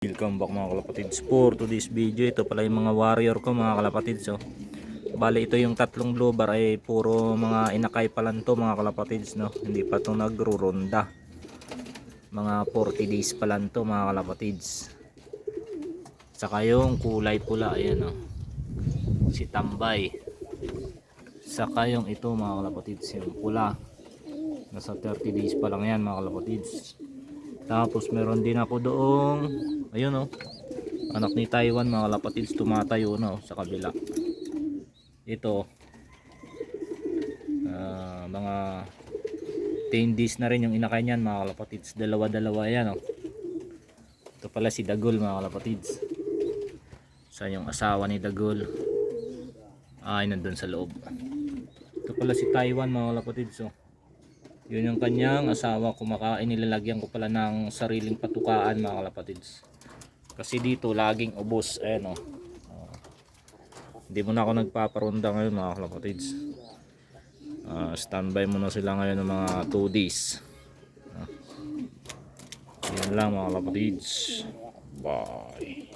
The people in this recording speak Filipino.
Welcome back mga kalapatids. For today's video, ito pala yung mga warrior ko mga kalapatids. So, bali ito yung tatlong blue bar ay puro mga inakay pa lang to mga kalapatids, no? Hindi pa to nagruronda. Mga 40 days pa lang to mga kalapatids. Saka yung kulay pula, ayan o. Si Tambay. Saka yung ito mga kalapatids, yung pula. Nasa 30 days pa lang yan mga kalapatids. Tapos meron din ako doong ayun anak ni Taiwan mga kalapatids, tumatayo na sa kabila. Ito mga 10 days na rin yung inakay niyan mga kalapatids. Dalawa yan Ito pala si Dagol mga kalapatids. Sa yung asawa ni Dagol ay nandun sa loob. Ito pala si Taiwan mga kalapatids. Yun yung kanyang asawa, kumakain. Nilalagyan ko pala ng sariling patukaan mga kalapatids. Kasi dito laging ubos. Ayan hindi mo na ako nagpaparonda ngayon mga kalapatids. Standby muna sila ngayon ng mga 2 days. Yan lang mga kalapatids. Bye.